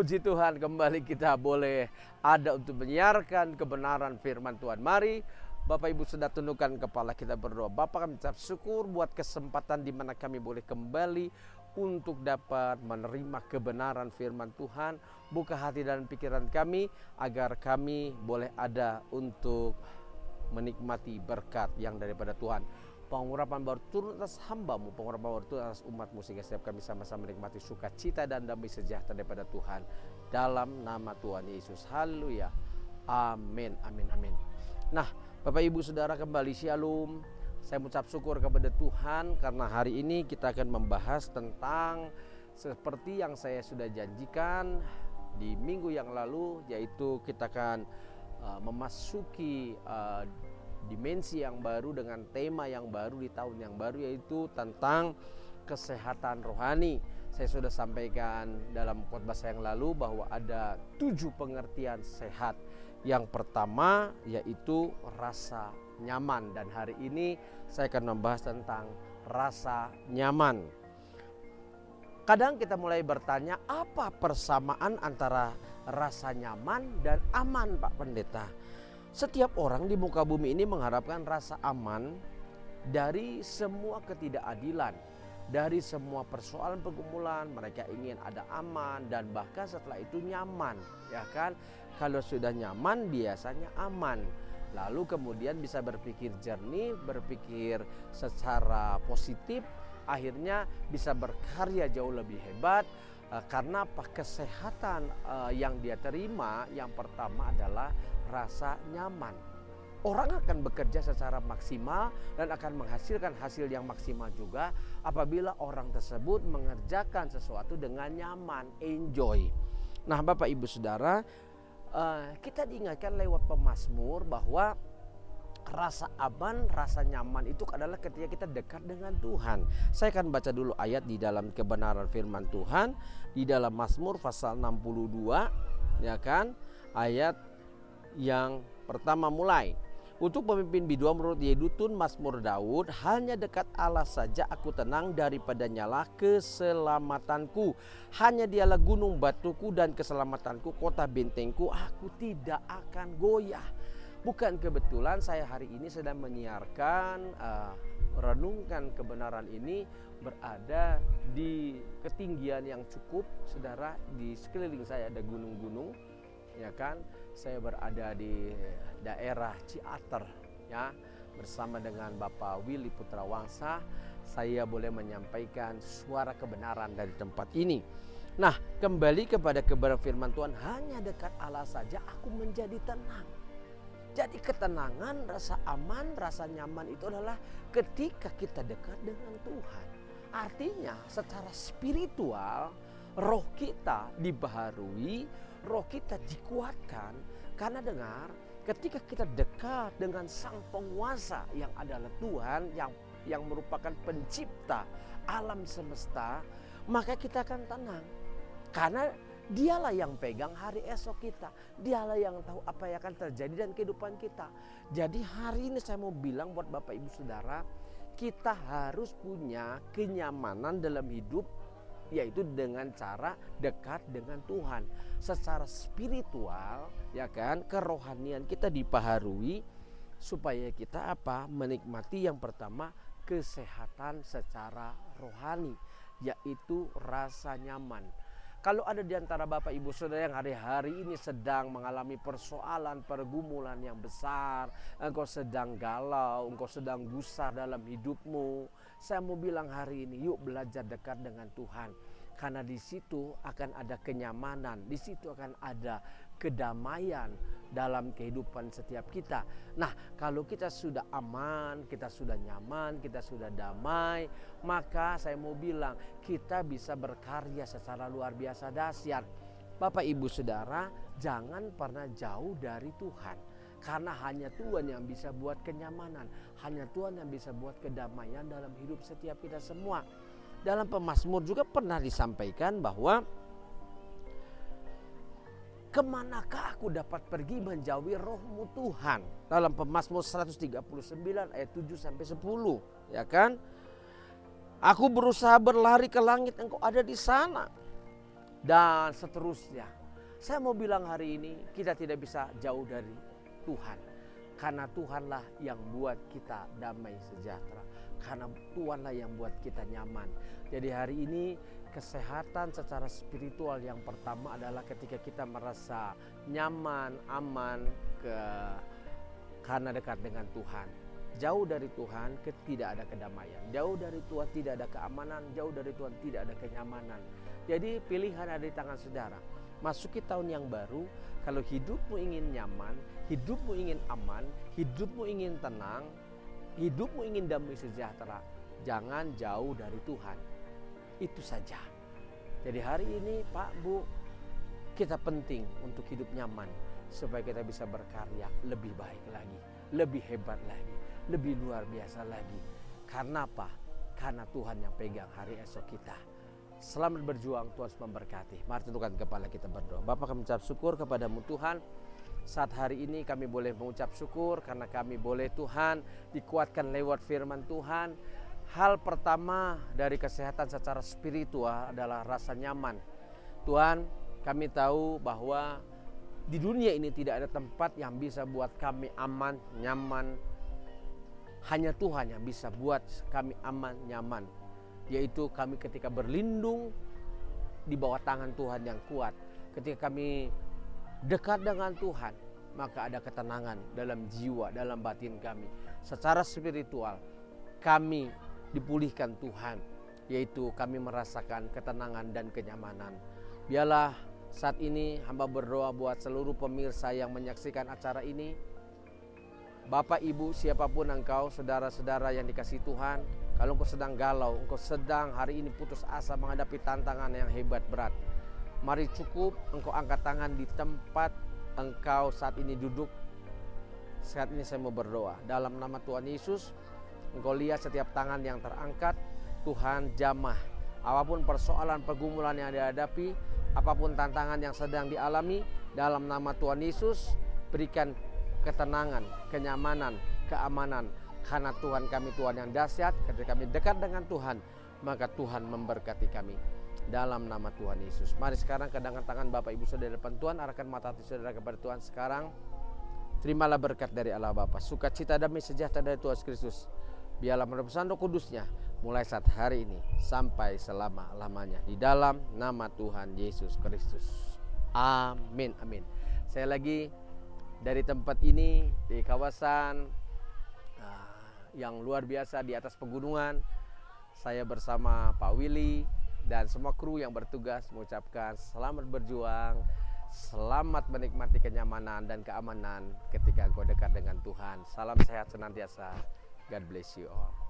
Puji Tuhan, kembali kita boleh ada untuk menyiarkan kebenaran firman Tuhan. Mari Bapak Ibu sudah tundukkan kepala, kita berdoa. Bapa, kami ucap syukur buat kesempatan di mana kami boleh kembali untuk dapat menerima kebenaran firman Tuhan. Buka hati dan pikiran kami agar kami boleh ada untuk menikmati berkat yang daripada Tuhan. Pengurapan baru turun atas hamba-Mu, pengurapan baru turun atas umat-Mu, sehingga setiap kami sama-sama menikmati sukacita dan damai sejahtera daripada Tuhan. Dalam nama Tuhan Yesus. Haleluya. Amin, amin, amin. Nah, Bapak Ibu Saudara, kembali shalom. Saya mengucap syukur kepada Tuhan karena hari ini kita akan membahas tentang seperti yang saya sudah janjikan di minggu yang lalu, yaitu kita akan memasuki dimensi yang baru dengan tema yang baru di tahun yang baru, yaitu tentang kesehatan rohani. Saya sudah sampaikan dalam khotbah saya yang lalu bahwa ada 7 pengertian sehat. Yang pertama yaitu rasa nyaman, dan hari ini saya akan membahas tentang rasa nyaman. Kadang kita mulai bertanya, apa persamaan antara rasa nyaman dan aman, Pak Pendeta? Setiap orang di muka bumi ini mengharapkan rasa aman dari semua ketidakadilan, dari semua persoalan pergumulan. Mereka ingin ada aman dan bahkan setelah itu nyaman, ya kan? Kalau sudah nyaman biasanya aman. Lalu kemudian bisa berpikir jernih, berpikir secara positif, akhirnya bisa berkarya jauh lebih hebat. Karena apa? Kesehatan yang dia terima yang pertama adalah rasa nyaman. Orang akan bekerja secara maksimal dan akan menghasilkan hasil yang maksimal juga apabila orang tersebut mengerjakan sesuatu dengan nyaman, enjoy. Nah, Bapak Ibu Saudara, kita diingatkan lewat pemazmur bahwa rasa aman, rasa nyaman itu adalah ketika kita dekat dengan Tuhan. Saya akan baca dulu ayat di dalam kebenaran firman Tuhan di dalam Mazmur pasal 62, ya kan? Ayat yang pertama mulai. Untuk pemimpin biduan menurut Yedutun Mazmur Daud, hanya dekat Allah saja aku tenang, daripadanya lah keselamatanku. Hanya dialah gunung batuku dan keselamatanku, kota bentengku, aku tidak akan goyah. Bukan kebetulan saya hari ini sedang menyiarkan, renungkan kebenaran ini berada di ketinggian yang cukup, saudara. Di sekeliling saya ada gunung-gunung, ya kan? Saya berada di daerah Ciater, ya, bersama dengan Bapak Willy Putra Wangsa. Saya boleh menyampaikan suara kebenaran dari tempat ini. Nah, kembali kepada kebenaran firman Tuhan, hanya dekat Allah saja aku menjadi tenang. Jadi ketenangan, rasa aman, rasa nyaman itu adalah ketika kita dekat dengan Tuhan. Artinya secara spiritual roh kita dibaharui, roh kita dikuatkan. Karena dengar, ketika kita dekat dengan Sang Penguasa yang adalah Tuhan, yang merupakan pencipta alam semesta, maka kita akan tenang. Karena Dialah yang pegang hari esok kita. Dialah yang tahu apa yang akan terjadi dan kehidupan kita. Jadi hari ini saya mau bilang buat Bapak Ibu Saudara, kita harus punya kenyamanan dalam hidup, yaitu dengan cara dekat dengan Tuhan. Secara spiritual, ya kan, kerohanian kita dipaharui supaya kita apa? Menikmati yang pertama kesehatan secara rohani, yaitu rasa nyaman. Kalau ada di antara Bapak Ibu Saudara yang hari-hari ini sedang mengalami persoalan, pergumulan yang besar, engkau sedang galau, engkau sedang gusar dalam hidupmu, saya mau bilang hari ini, yuk belajar dekat dengan Tuhan. Karena di situ akan ada kenyamanan, di situ akan ada kedamaian dalam kehidupan setiap kita. Nah, kalau kita sudah aman, kita sudah nyaman, kita sudah damai, maka saya mau bilang kita bisa berkarya secara luar biasa dahsyat. Bapak Ibu Saudara, jangan pernah jauh dari Tuhan. Karena hanya Tuhan yang bisa buat kenyamanan, hanya Tuhan yang bisa buat kedamaian dalam hidup setiap kita semua. Dalam pemazmur juga pernah disampaikan bahwa kemanakah aku dapat pergi menjauhi rohmu Tuhan. Dalam pemazmur 139 ayat 7-10, ya kan? Aku berusaha berlari ke langit, engkau ada di sana. dan seterusnya. Saya mau bilang hari ini kita tidak bisa jauh dari Tuhan, karena Tuhanlah yang buat kita damai sejahtera, karena Tuhanlah yang buat kita nyaman. Jadi hari ini kesehatan secara spiritual yang pertama adalah ketika kita merasa nyaman, aman, karena dekat dengan Tuhan. Jauh dari Tuhan tidak ada kedamaian, jauh dari Tuhan tidak ada keamanan, jauh dari Tuhan tidak ada kenyamanan. Jadi pilihan ada di tangan saudara. Masuki tahun yang baru, kalau hidupmu ingin nyaman, hidupmu ingin aman, hidupmu ingin tenang, hidupmu ingin damai sejahtera, jangan jauh dari Tuhan. Itu saja. Jadi hari ini Pak Bu, kita penting untuk hidup nyaman supaya kita bisa berkarya lebih baik lagi, lebih hebat lagi, lebih luar biasa lagi. Karena apa? Karena Tuhan yang pegang hari esok kita. Selamat berjuang, Tuhan memberkati. Mari tundukkan kepala kita berdoa. Bapa, kami mengucap syukur kepadamu Tuhan. Saat hari ini kami boleh mengucap syukur karena kami boleh Tuhan dikuatkan lewat firman Tuhan. Hal pertama dari kesehatan secara spiritual adalah rasa nyaman. Tuhan, kami tahu bahwa di dunia ini tidak ada tempat yang bisa buat kami aman, nyaman. Hanya Tuhan yang bisa buat kami aman, nyaman. Yaitu kami ketika berlindung di bawah tangan Tuhan yang kuat. Ketika kami dekat dengan Tuhan, maka ada ketenangan dalam jiwa, dalam batin kami. Secara spiritual kami dipulihkan Tuhan, yaitu kami merasakan ketenangan dan kenyamanan. Biarlah saat ini hamba berdoa buat seluruh pemirsa yang menyaksikan acara ini. Bapak, Ibu, siapapun engkau, saudara-saudara yang dikasihi Tuhan, kalau engkau sedang galau, engkau sedang hari ini putus asa menghadapi tantangan yang hebat berat, mari cukup engkau angkat tangan di tempat engkau saat ini duduk. Saat ini saya mau berdoa dalam nama Tuhan Yesus. Engkau lihat setiap tangan yang terangkat, Tuhan jamah. Apapun persoalan pergumulan yang dihadapi, apapun tantangan yang sedang dialami, dalam nama Tuhan Yesus berikan ketenangan, kenyamanan, keamanan. Karena Tuhan kami Tuhan yang dahsyat. Ketika kami dekat dengan Tuhan, maka Tuhan memberkati kami. Dalam nama Tuhan Yesus. Mari sekarang kedangkan tangan Bapak Ibu Saudara depan Tuhan, arahkan mata hati saudara kepada Tuhan sekarang. Terimalah berkat dari Allah Bapa, sukacita damai sejahtera dari Tuhan Kristus. Biarlah menebusan Roh Kudusnya mulai saat hari ini sampai selama-lamanya. Di dalam nama Tuhan Yesus Kristus. Amin, amin. Saya lagi dari tempat ini di kawasan yang luar biasa di atas pegunungan. Saya bersama Pak Willy dan semua kru yang bertugas mengucapkan selamat berjuang, selamat menikmati kenyamanan dan keamanan ketika engkau dekat dengan Tuhan. Salam sehat senantiasa. God bless you all.